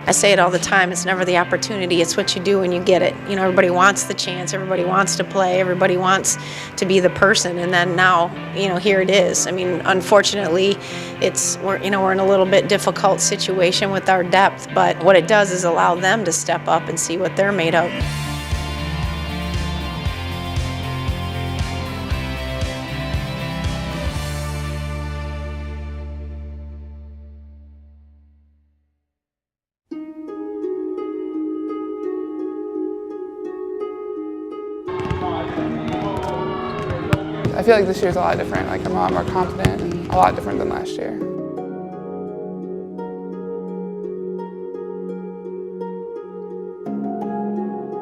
I say it all the time, it's never the opportunity, it's what you do when you get it. You know, everybody wants the chance, everybody wants to play, everybody wants to be the person, and then now, you know, here it is. I mean, unfortunately, we're in a little bit difficult situation with our depth, but what it does is allow them to step up and see what they're made of. I feel like this year's a lot different. Like I'm a lot more confident and a lot different than last year.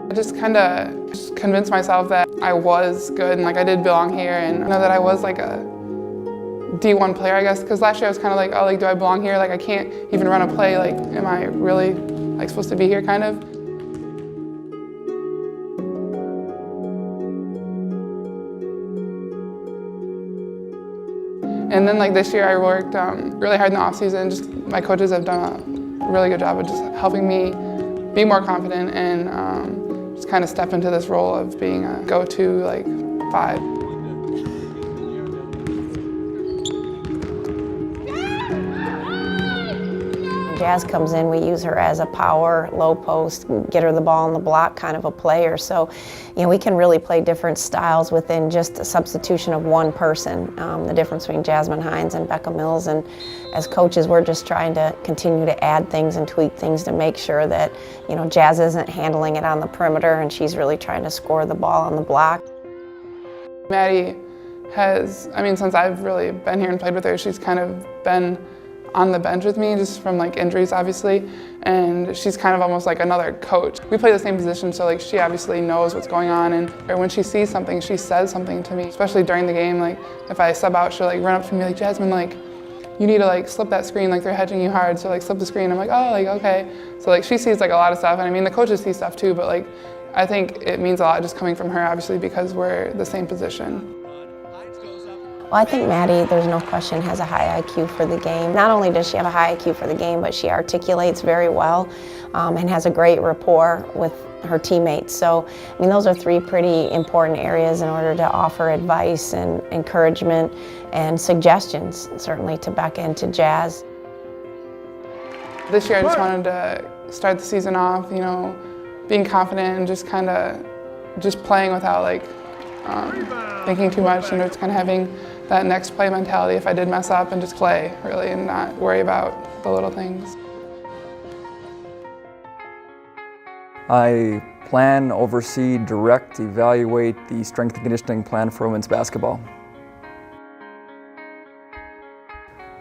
I just kind of convinced myself that I was good and like I did belong here, and I know that I was like a D1 player, I guess, because last year I was kind of like, oh, like, do I belong here? Like I can't even run a play. Like, am I really like supposed to be here, kind of? And then like this year I worked really hard in the off season. Just my coaches have done a really good job of just helping me be more confident and just kind of step into this role of being a go-to like 5. Jazz comes in, we use her as a power, low post, get her the ball in the block kind of a player. So, you know, we can really play different styles within just a substitution of one person. The difference between Jasmine Hines and Becca Mills, and as coaches, we're just trying to continue to add things and tweak things to make sure that, you know, Jazz isn't handling it on the perimeter and she's really trying to score the ball on the block. Maddie has, I mean, since I've really been here and played with her, she's kind of been on the bench with me, just from like injuries obviously, and she's kind of almost like another coach. We play the same position, so like she obviously knows what's going on, and when she sees something, she says something to me, especially during the game. Like if I sub out, she'll like run up to me like, Jasmine, like you need to like slip that screen, like they're hedging you hard, so like slip the screen. I'm like, oh, like okay. So like she sees like a lot of stuff, and I mean the coaches see stuff too, but like I think it means a lot just coming from her, obviously, because we're the same position. Well, I think Maddie, there's no question, has a high IQ for the game. Not only does she have a high IQ for the game, but she articulates very well and has a great rapport with her teammates. So, I mean, those are 3 pretty important areas in order to offer advice and encouragement and suggestions, certainly to Becca and to Jazz. This year I just wanted to start the season off, you know, being confident and just kind of just playing without like thinking too much, and just kind of having that next play mentality if I did mess up, and just play really and not worry about the little things. I plan, oversee, direct, evaluate the strength and conditioning plan for women's basketball.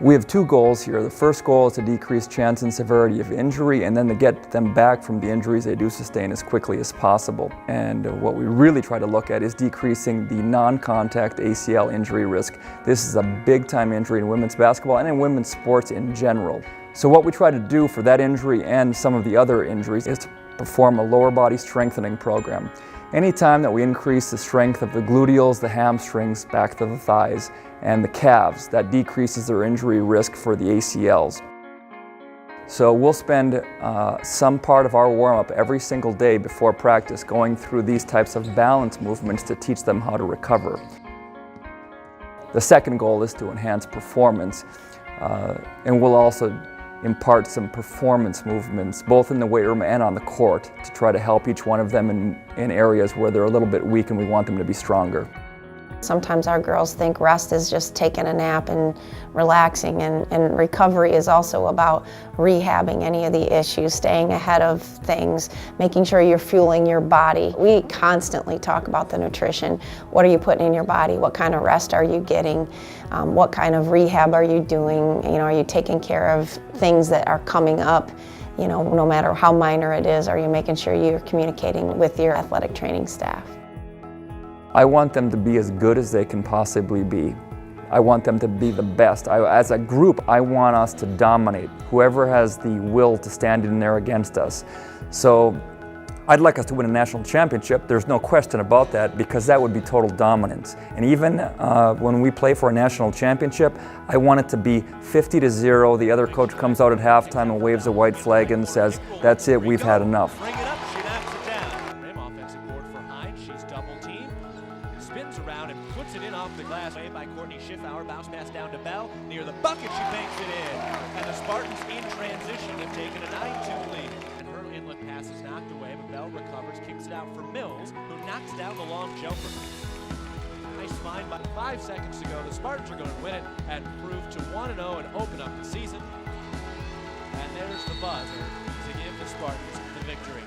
We have 2 goals here. The first goal is to decrease chance and severity of injury, and then to get them back from the injuries they do sustain as quickly as possible. And what we really try to look at is decreasing the non-contact ACL injury risk. This is a big-time injury in women's basketball and in women's sports in general. So what we try to do for that injury and some of the other injuries is to perform a lower body strengthening program. Anytime that we increase the strength of the gluteals, the hamstrings, back to the thighs, and the calves, that decreases their injury risk for the ACLs. So we'll spend some part of our warm-up every single day before practice going through these types of balance movements to teach them how to recover. The second goal is to enhance performance, and we'll also impart some performance movements, both in the weight room and on the court, to try to help each one of them in areas where they're a little bit weak and we want them to be stronger. Sometimes our girls think rest is just taking a nap and relaxing, and recovery is also about rehabbing any of the issues, staying ahead of things, making sure you're fueling your body. We constantly talk about the nutrition. What are you putting in your body? What kind of rest are you getting? What kind of rehab are you doing? You know, are you taking care of things that are coming up? You know, no matter how minor it is, are you making sure you're communicating with your athletic training staff? I want them to be as good as they can possibly be. I want them to be the best. As a group, I want us to dominate whoever has the will to stand in there against us. So I'd like us to win a national championship, there's no question about that, because that would be total dominance. And even when we play for a national championship, I want it to be 50-0. The other coach comes out at halftime and waves a white flag and says, that's it, we've had enough. Bring it up, she knocks it down. Offensive board for Hines, she's double teamed. Spins around and puts it in off the glass. Made by Courtney Schiffauer, bounce pass down to Bell. Near the bucket, she banks it in. And the Spartans in transition have taken a 9-2 lead. And her inlet pass is knocked away, but Bell recovers, kicks it out for Mills, who knocks down the long jumper. Nice find by 5 seconds to go. The Spartans are going to win it and prove to 1-0 and open up the season. And there's the buzzer to give the Spartans the victory.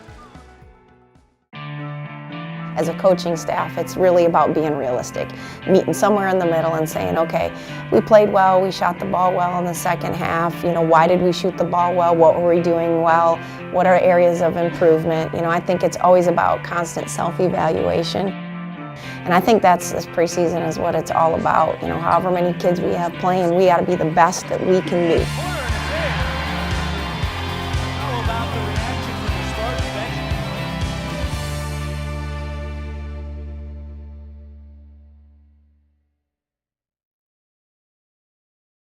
As a coaching staff, it's really about being realistic, meeting somewhere in the middle and saying, okay, we played well, we shot the ball well in the second half, why did we shoot the ball well, what were we doing well, what are areas of improvement. I think it's always about constant self-evaluation. And I think this preseason is what it's all about. However many kids we have playing, we got to be the best that we can be.